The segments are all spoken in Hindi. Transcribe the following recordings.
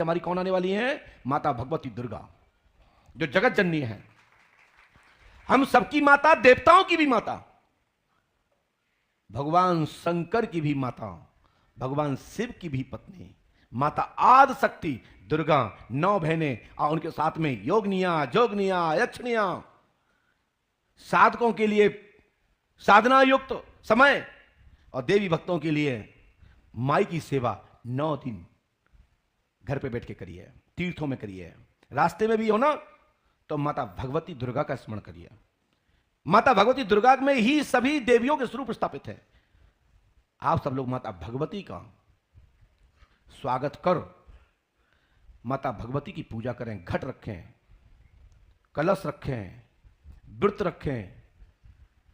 हमारी कौन आने वाली है? माता भगवती दुर्गा, जो जगत जननी है, हम सबकी माता, देवताओं की भी माता, भगवान शंकर की भी माता, भगवान शिव की भी पत्नी माता आदि शक्ति दुर्गा, 9 बहनें और उनके साथ में योगनिया, जोगनिया, यक्षनिया, साधकों के लिए साधना युक्त समय और देवी भक्तों के लिए माई की सेवा 9 दिन घर पे बैठ के करिए, तीर्थों में करिए, रास्ते में भी हो ना तो माता भगवती दुर्गा का स्मरण करिए। माता भगवती दुर्गा में ही सभी देवियों के स्वरूप स्थापित है। आप सब लोग माता भगवती का स्वागत कर माता भगवती की पूजा करें, घट रखें, कलश रखें, व्रत रखें,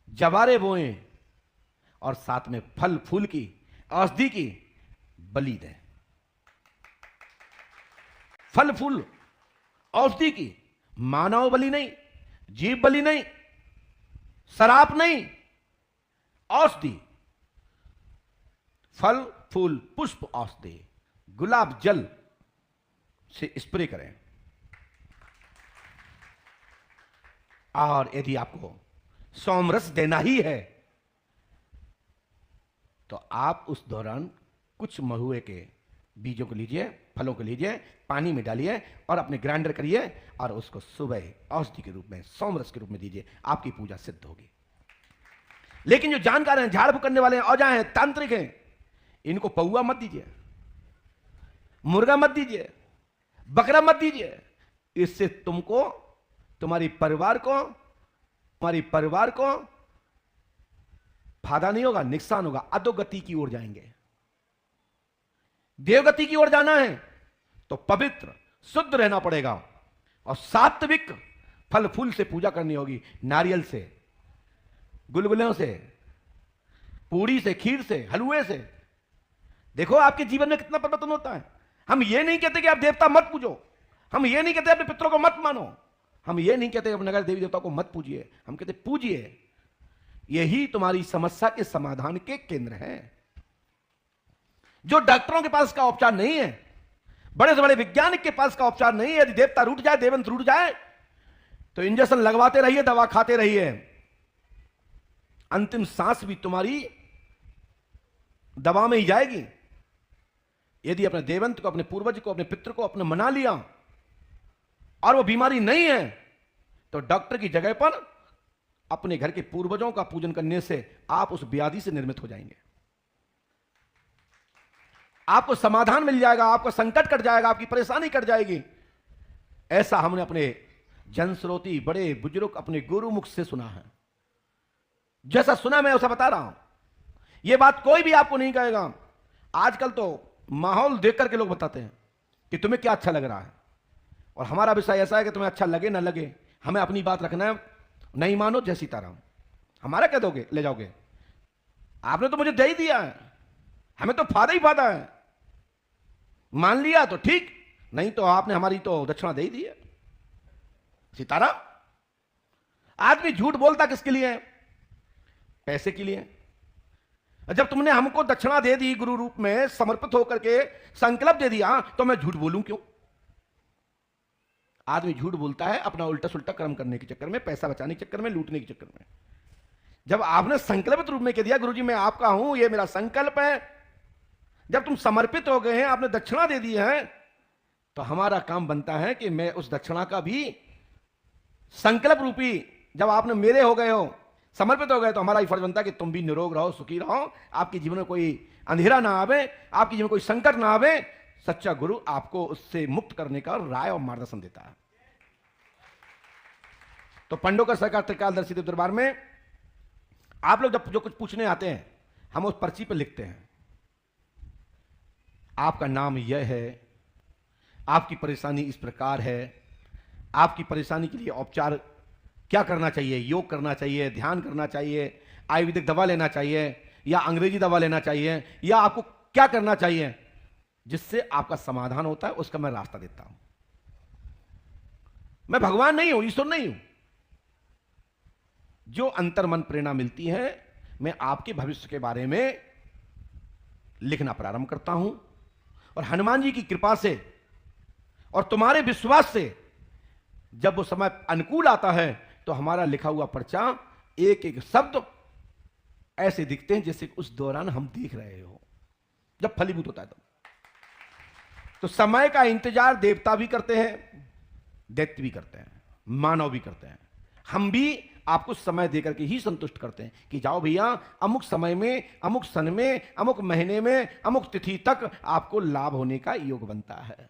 जवारे बोएं और साथ में फल फूल की, औषधि की बलि दें। फल फूल औषधि की, मानव बलि नहीं, जीव बलि नहीं, शराब नहीं, औषधि, फल फूल पुष्प औषधि, गुलाब जल से स्प्रे करें। और यदि आपको सोमरस देना ही है तो आप उस दौरान कुछ महुए के बीजों को लीजिए, फलों को लीजिए, पानी में डालिए और अपने ग्राइंडर करिए और उसको सुबह औषधि के रूप में, सोमरस के रूप में दीजिए, आपकी पूजा सिद्ध होगी। लेकिन जो जानकार हैं, झाड़ फूक करने वाले हैं, औजा हैं, तांत्रिक हैं, इनको पौआ मत दीजिए, मुर्गा मत दीजिए, बकरा मत दीजिए। इससे तुमको, तुम्हारी परिवार को फायदा नहीं होगा, नुकसान होगा, अधोगति की ओर जाएंगे। देवगति की ओर जाना है तो पवित्र शुद्ध रहना पड़ेगा और सात्विक फल फूल से पूजा करनी होगी, नारियल से, गुलगुलों से, पूड़ी से, खीर से, हलवे से। देखो आपके जीवन में कितना परिवर्तन होता है। हम ये नहीं कहते कि आप देवता मत पूजो, हम ये नहीं कहते अपने पितरों को मत मानो, हम ये नहीं कहते अपने नगर देवी देवता को मत पूजिए, हम कहते पूजिए। यही तुम्हारी समस्या के समाधान के केंद्र हैं। जो डॉक्टरों के पास का उपचार नहीं है, बड़े से बड़े वैज्ञानिक के पास का उपचार नहीं है, यदि देवता रूठ जाए, देवंत रूठ जाए तो इंजेक्शन लगवाते रहिए, दवा खाते रहिए, अंतिम सांस भी तुम्हारी दवा में ही जाएगी। यदि अपने देवंत को, अपने पूर्वज को, अपने पितृ को अपने मना लिया और वो बीमारी नहीं है तो डॉक्टर की जगह पर अपने घर के पूर्वजों का पूजन करने से आप उस व्याधि से निर्मित हो जाएंगे। आपको समाधान मिल जाएगा, आपका संकट कट जाएगा, आपकी परेशानी कट जाएगी। ऐसा हमने अपने जनश्रोती, बड़े बुजुर्ग, अपने गुरु मुख से सुना है। जैसा सुना मैं वैसा बता रहा हूं। यह बात कोई भी आपको नहीं कहेगा। आजकल तो माहौल देख करके लोग बताते हैं कि तुम्हें क्या अच्छा लग रहा है, और हमारा विषय ऐसा है कि तुम्हें अच्छा लगे ना लगे, हमें अपनी बात रखना है। नहीं मानो जय सीताराम, हमारा क्या दोगे, ले जाओगे? आपने तो मुझे दे ही दिया है, हमें तो फायदा ही फायदा है। मान लिया तो ठीक, नहीं तो आपने हमारी तो दक्षिणा दे ही दी है। सीताराम। आदमी झूठ बोलता किसके लिए है? पैसे के लिए। जब तुमने हमको दक्षिणा दे दी, गुरु रूप में समर्पित होकर के संकल्प दे दिया, तो मैं झूठ बोलूं क्यों? आदमी झूठ बोलता है अपना उल्टा सुल्टा कर्म करने के चक्कर में, पैसा बचाने के चक्कर में, लूटने के चक्कर में। जब आपने संकल्पित रूप में कह दिया, गुरुजी मैं आपका हूं, ये मेरा संकल्प है, जब तुम समर्पित हो गए हैं, आपने दक्षिणा दे दी है, तो हमारा काम बनता है कि मैं उस दक्षिणा का भी संकल्प रूपी, जब आपने मेरे हो गए हो, समर्पित हो गए, तो हमारा ही फर्ज बनता है कि तुम भी निरोग रहो, सुखी रहो, आपके जीवन में कोई अंधेरा ना आवे, आपके जीवन में कोई संकट ना आवे। सच्चा गुरु आपको उससे मुक्त करने का राय और मार्गदर्शन देता है। तो पंडोकर सरकार त्रिकालदर्शी देव दरबार में आप लोग जब जो कुछ पूछने आते हैं, हम उस पर्ची पर लिखते हैं, आपका नाम यह है, आपकी परेशानी इस प्रकार है, आपकी परेशानी के लिए उपचार क्या करना चाहिए, योग करना चाहिए, ध्यान करना चाहिए, आयुर्वेदिक दवा लेना चाहिए या अंग्रेजी दवा लेना चाहिए, या आपको क्या करना चाहिए जिससे आपका समाधान होता है, उसका मैं रास्ता देता हूं। मैं भगवान नहीं हूं, ईश्वर नहीं हूं। जो अंतर्मन प्रेरणा मिलती है, मैं आपके भविष्य के बारे में लिखना प्रारंभ करता हूं, और हनुमान जी की कृपा से और तुम्हारे विश्वास से जब वो समय अनुकूल आता है तो हमारा लिखा हुआ पर्चा एक एक शब्द ऐसे दिखते हैं जैसे उस दौरान हम देख रहे हो, जब फलीभूत होता है तो समय का इंतजार देवता भी करते हैं, दैत्य भी करते हैं, मानव भी करते हैं। हम भी आपको समय देकर के ही संतुष्ट करते हैं कि जाओ भैया, अमुक समय में, अमुक सन में, अमुक महीने में, अमुक तिथि तक आपको लाभ होने का योग बनता है।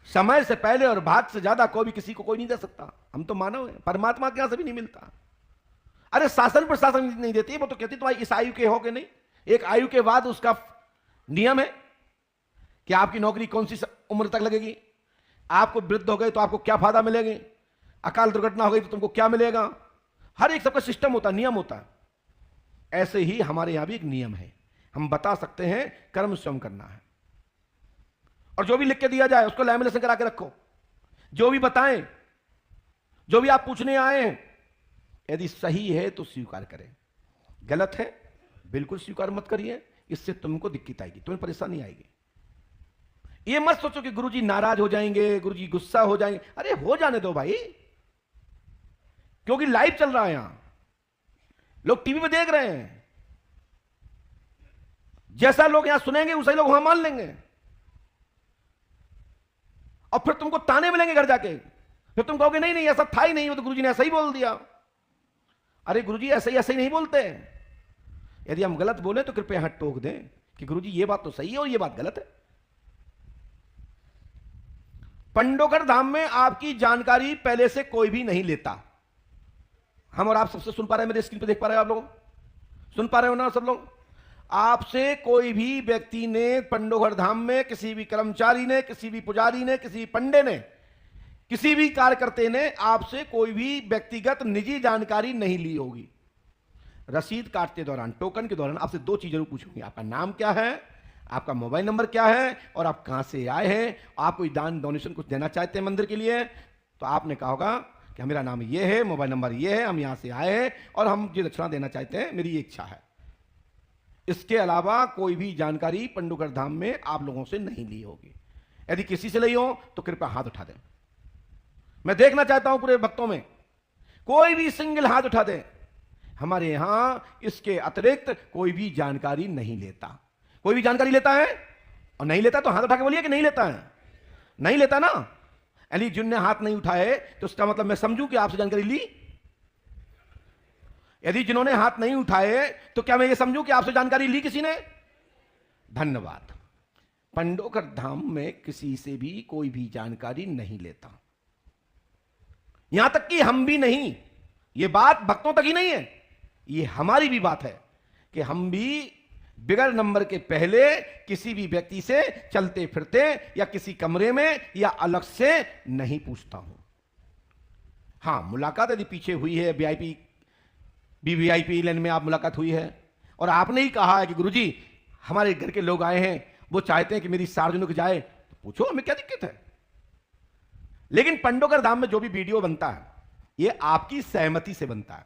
समय से पहले और भाग से ज्यादा कोई भी किसी को कोई नहीं दे सकता। हम तो मानव हैं, परमात्मा के यहां से भी नहीं मिलता। अरे शासन प्रशासन नहीं देती, वो तो कहती तुम्हारी इस आयु के हो के नहीं, एक आयु के बाद उसका नियम है कि आपकी नौकरी कौन सी उम्र तक लगेगी, आपको वृद्ध हो गए तो आपको क्या फायदा मिलेगी, अकाल दुर्घटना हो गई तो तुमको क्या मिलेगा। हर एक सबका सिस्टम होता है, नियम होता है। ऐसे ही हमारे यहां भी एक नियम है, हम बता सकते हैं कर्म स्वयं करना है। और जो भी लिख के दिया जाए उसको लैमिनेशन करा के रखो। जो भी बताएं, जो भी आप पूछने आए हैं, यदि सही है तो स्वीकार करें, गलत है बिल्कुल स्वीकार मत करिए। इससे तुमको दिक्कत आएगी, तुम्हें परेशानी आएगी। ये मत सोचो कि गुरुजी नाराज हो जाएंगे, गुरुजी गुस्सा हो जाएंगे। अरे हो जाने दो भाई, क्योंकि लाइव चल रहा है, यहां लोग टीवी में देख रहे हैं। जैसा लोग यहां सुनेंगे उसे लोग वहां मान लेंगे, और फिर तुमको ताने मिलेंगे घर जाके। फिर तुम कहोगे नहीं नहीं ऐसा था ही नहीं, वो तो गुरुजी ने ऐसा ही बोल दिया। अरे गुरुजी ऐसे ही नहीं बोलते। यदि हम गलत बोले तो कृपया यहां टोक दें कि गुरुजी ये बात तो सही है और ये बात गलत है। पंडोकर धाम में आपकी जानकारी पहले से कोई भी नहीं लेता। हम और आप सबसे सुन पा रहे हैं, मेरे स्क्रीन पे देख पा रहे हैं आप लोग, सुन पा रहे हो ना सब लोग। आपसे कोई भी व्यक्ति ने पंडोकर धाम में, किसी भी कर्मचारी ने, किसी भी पुजारी ने, किसी भी पंडे ने, किसी भी कार्यकर्ता ने आपसे कोई भी व्यक्तिगत निजी जानकारी नहीं ली होगी। रसीद काटते दौरान, टोकन के दौरान आपसे दो चीज जरूर पूछूंगी, आपका नाम क्या है, आपका मोबाइल नंबर क्या है, और आप कहां से आए हैं। आप कोई दान डोनेशन कुछ देना चाहते हैं मंदिर के लिए, तो आपने कहा होगा कि मेरा नाम ये है, मोबाइल नंबर ये है, हम यहां से आए हैं और हम ये दक्षिणा देना चाहते हैं, मेरी ये इच्छा है। इसके अलावा कोई भी जानकारी पंडोकर धाम में आप लोगों से नहीं ली होगी। यदि किसी से ली हो तो कृपया हाथ उठा दें। मैं देखना चाहता हूं पूरे भक्तों में कोई भी सिंगल हाथ उठा दे। हमारे यहां इसके अतिरिक्त कोई भी जानकारी नहीं लेता। कोई भी जानकारी लेता है और नहीं लेता तो हाथ उठा के बोलिए कि नहीं लेता है। नहीं लेता ना, यानी जिनने हाथ नहीं उठाए तो उसका मतलब मैं समझूं कि आपसे जानकारी ली। यदि जिन्होंने हाथ नहीं उठाए तो क्या मैं ये समझूं कि आपसे जानकारी ली किसी ने। धन्यवाद। पंडोकर धाम में किसी से भी कोई भी जानकारी नहीं लेता, यहां तक कि हम भी नहीं। ये बात भक्तों तक ही नहीं है, ये हमारी भी बात है कि हम भी बिगर नंबर के पहले किसी भी व्यक्ति से चलते फिरते या किसी कमरे में या अलग से नहीं पूछता हूं। हां, मुलाकात यदि पीछे हुई है, वीवीआईपी लाइन में आप मुलाकात हुई है और आपने ही कहा है कि गुरुजी हमारे घर के लोग आए हैं, वो चाहते हैं कि मेरी सार्वजनिक जाए, तो पूछो, हमें क्या दिक्कत है। लेकिन पंडोकर धाम में जो भी वीडियो बनता है ये आपकी सहमति से बनता है,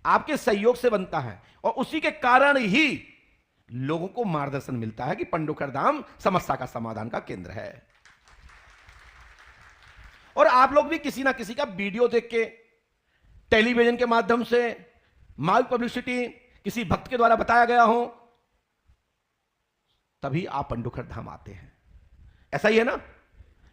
आपके सहयोग से बनता है, और उसी के कारण ही लोगों को मार्गदर्शन मिलता है कि पंडोकर धाम समस्या का समाधान का केंद्र है। और आप लोग भी किसी ना किसी का वीडियो देख के, टेलीविजन के माध्यम से, माइक पब्लिसिटी, किसी भक्त के द्वारा बताया गया हो, तभी आप पंडोकर धाम आते हैं। ऐसा ही है ना,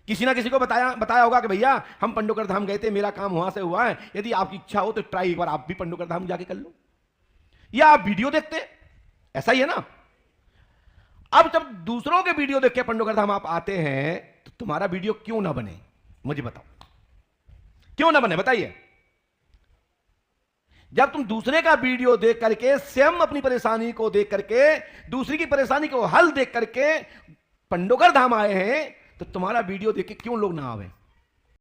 किसी ना किसी को बताया होगा कि भैया हम पंडोकर धाम गए थे, मेरा काम वहां से हुआ है, यदि आपकी इच्छा हो तो ट्राई एक बार आप भी पंडोकर धाम जाके कर लो, या आप वीडियो देखते हैं। ऐसा ही है ना। अब जब दूसरों के वीडियो देख के पंडोकर धाम आप आते हैं तो तुम्हारा वीडियो क्यों ना बने, मुझे बताओ, क्यों ना बने बताइए। जब तुम दूसरे का वीडियो देख करके, स्वयं अपनी परेशानी को देख करके, दूसरी की परेशानी को हल देख करके पंडोकर धाम आए हैं, तो तुम्हारा वीडियो देख के क्यों लोग ना आवे।